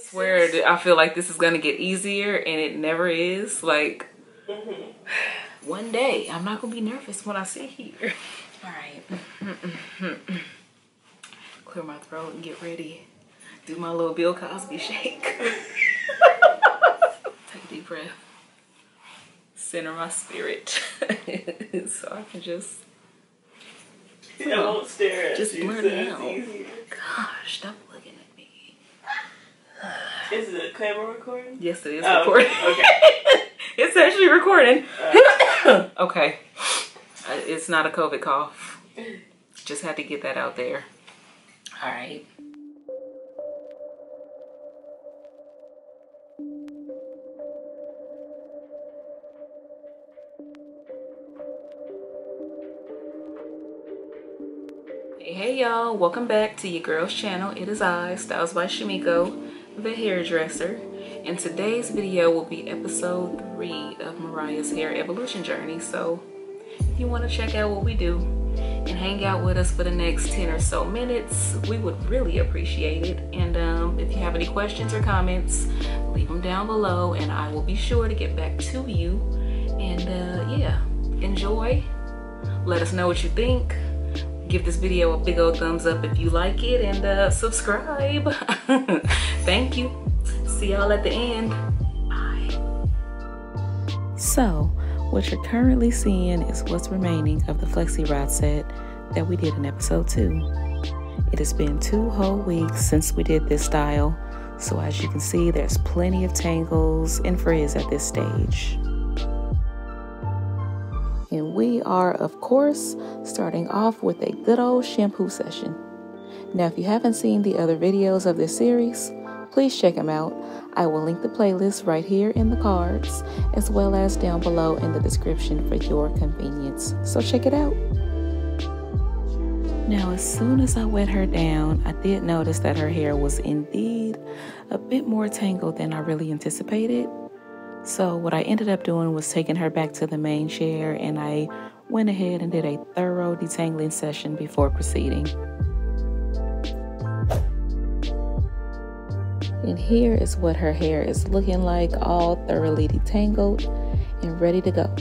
swear I feel like this is gonna get easier and it never is. Like one day I'm not gonna be nervous when I sit here. All right. Clear my throat and get ready. Do my little Bill Cosby shake. Take a deep breath. Center my spirit. So I can just I won't stare at just you. blend it out. Gosh, stop looking at me. Is the camera recording? Yes, it is recording. Okay. It's actually recording. Okay. It's not a COVID cough. Just had to get that out there. All right. Hey y'all, welcome back to your girl's channel. It is I, Styles by Shimiko, the hairdresser, and today's video will be episode 3 of Mariah's hair evolution journey. So if you want to check out what we do and hang out with us for the next 10 or so minutes, we would really appreciate it. And if you have any questions or comments, leave them down below and I will be sure to get back to you. And yeah, enjoy. Let us know what you think. Give this video a big old thumbs up if you like it, and subscribe. Thank you. See y'all at the end. Bye. So, what you're currently seeing is what's remaining of the Flexi rod set that we did in episode 2. It has been 2 whole weeks since we did this style, so as you can see, there's plenty of tangles and frizz at this stage. And we are, of course, starting off with a good old shampoo session. Now, if you haven't seen the other videos of this series, please check them out. I will link the playlist right here in the cards, as well as down below in the description for your convenience. So check it out. Now, as soon as I wet her down, I did notice that her hair was indeed a bit more tangled than I really anticipated. So what I ended up doing was taking her back to the main chair, and I went ahead and did a thorough detangling session before proceeding. And here is what her hair is looking like, all thoroughly detangled and ready to go.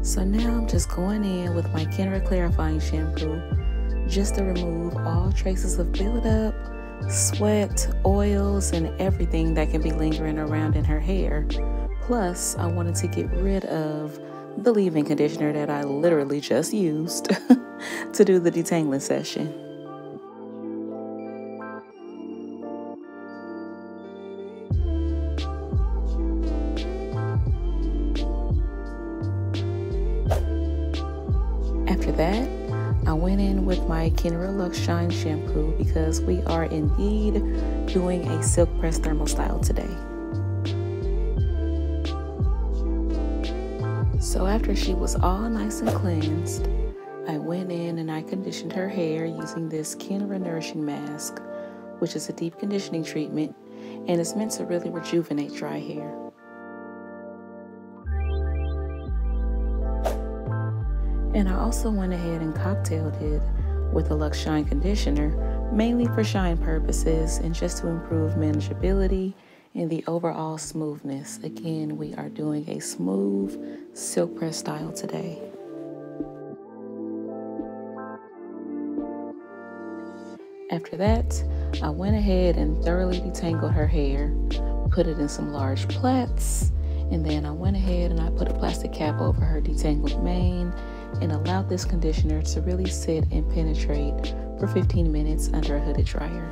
So now I'm just going in with my Kenra clarifying shampoo just to remove all traces of buildup, sweat, oils, and everything that can be lingering around in her hair. Plus, I wanted to get rid of the leave-in conditioner that I literally just used to do the detangling session. After that, I went in with my Kenra Luxe Shine shampoo because we are indeed doing a Silkpress thermal style today. So after she was all nice and cleansed, I went in and I conditioned her hair using this Kenra Nourishing Mask, which is a deep conditioning treatment and it's meant to really rejuvenate dry hair. And I also went ahead and cocktailed it with a Luxe Shine conditioner, mainly for shine purposes and just to improve manageability and the overall smoothness. Again, we are doing a smooth Silkpress style today. After that, I went ahead and thoroughly detangled her hair, put it in some large plaits, and then I went ahead and I put a plastic cap over her detangled mane and allowed this conditioner to really sit and penetrate for 15 minutes under a hooded dryer.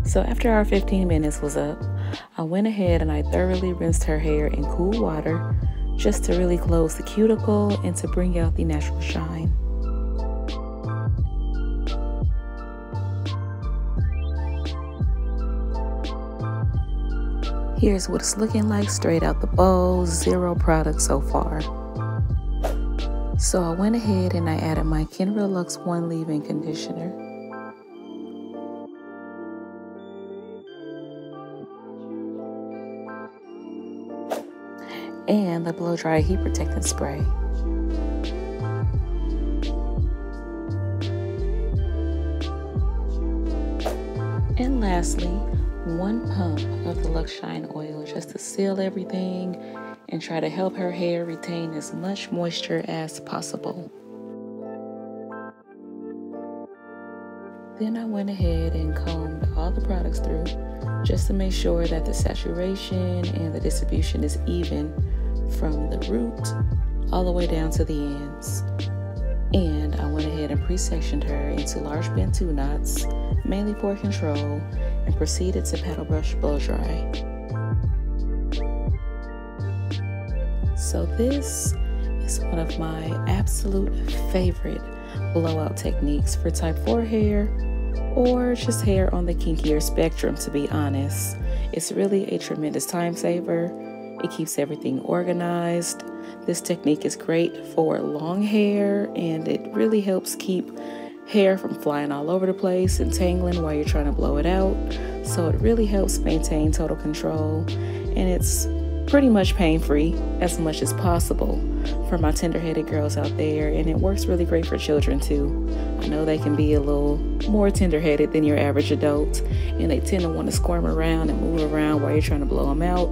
So after our 15 minutes was up, I went ahead and I thoroughly rinsed her hair in cool water just to really close the cuticle and to bring out the natural shine. Here's what it's looking like straight out the bowl, 0 product so far. So I went ahead and I added my Kenra Luxe 1 leave-in conditioner. and the blow dry heat protectant spray. And lastly, 1 pump of the Luxe Shine oil just to seal everything and try to help her hair retain as much moisture as possible. Then I went ahead and combed all the products through just to make sure that the saturation and the distribution is even from the root all the way down to the ends. And I went ahead and pre-sectioned her into large Bantu knots, mainly for control, and proceeded to paddle brush blow dry. So this is one of my absolute favorite blowout techniques for type 4 hair, or just hair on the kinkier spectrum, to be honest. It's really a tremendous time saver. It keeps everything organized. This technique is great for long hair, and it really helps keep hair from flying all over the place and tangling while you're trying to blow it out. So it really helps maintain total control, and it's pretty much pain-free as much as possible for my tender-headed girls out there, and it works really great for children too. I know they can be a little more tender-headed than your average adult, and they tend to want to squirm around and move around while you're trying to blow them out.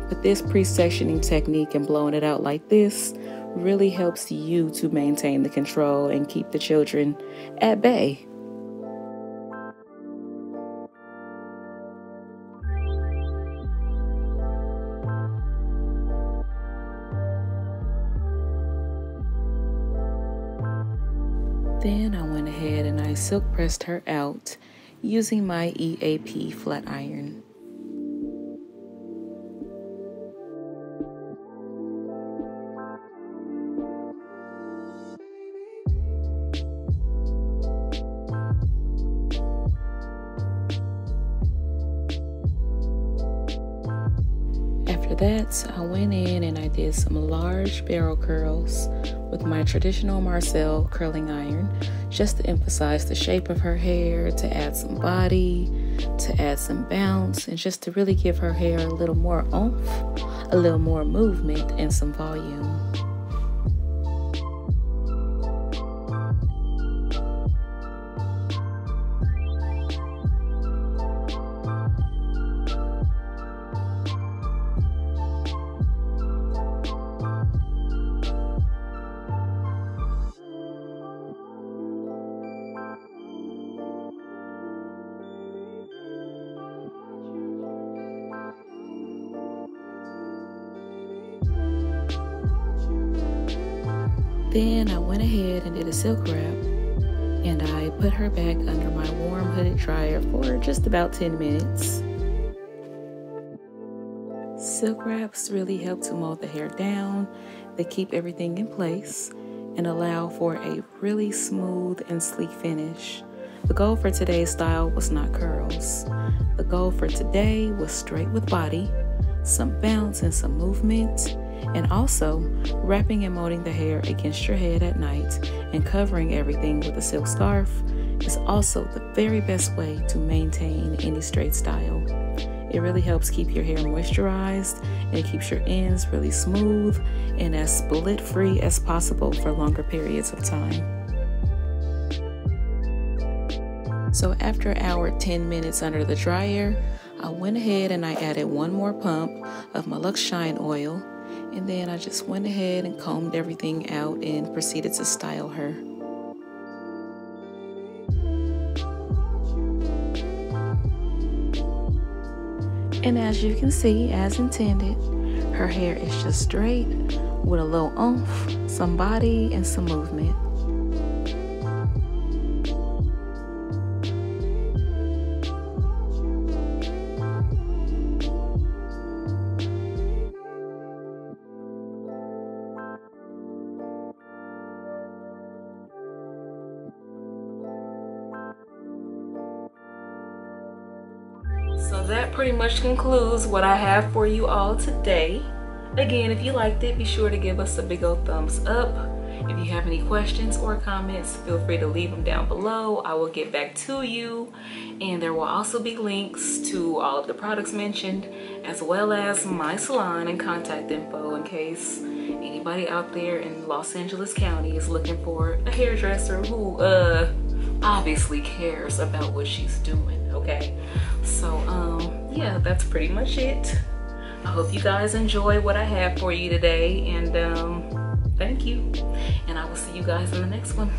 But this pre-sectioning technique and blowing it out like this really helps you to maintain the control and keep the children at bay. Then I went ahead and I silk pressed her out using my EAP flat iron. After that, I went in and I did some large barrel curls with my traditional Marcel curling iron, just to emphasize the shape of her hair, to add some body, to add some bounce, and just to really give her hair a little more oomph, a little more movement, and some volume. Then I went ahead and did a silk wrap, and I put her back under my warm hooded dryer for just about 10 minutes. Silk wraps really help to mold the hair down. They keep everything in place and allow for a really smooth and sleek finish. The goal for today's style was not curls. The goal for today was straight with body, some bounce and some movement, and also wrapping and molding the hair against your head at night and covering everything with a silk scarf is also the very best way to maintain any straight style. It really helps keep your hair moisturized, and it keeps your ends really smooth and as split free as possible for longer periods of time. So after our 10 minutes under the dryer, I went ahead and I added 1 more pump of my Luxe Shine oil, and then I just went ahead and combed everything out and proceeded to style her. And as you can see, as intended, her hair is just straight with a little oomph, some body, and some movement. So that pretty much concludes what I have for you all today. Again, if you liked it, be sure to give us a big old thumbs up. If you have any questions or comments, feel free to leave them down below. I will get back to you. And there will also be links to all of the products mentioned, as well as my salon and contact info in case anybody out there in Los Angeles County is looking for a hairdresser who obviously cares about what she's doing, okay? So yeah, that's pretty much it. I hope you guys enjoy what I have for you today, and thank you, and I will see you guys in the next one.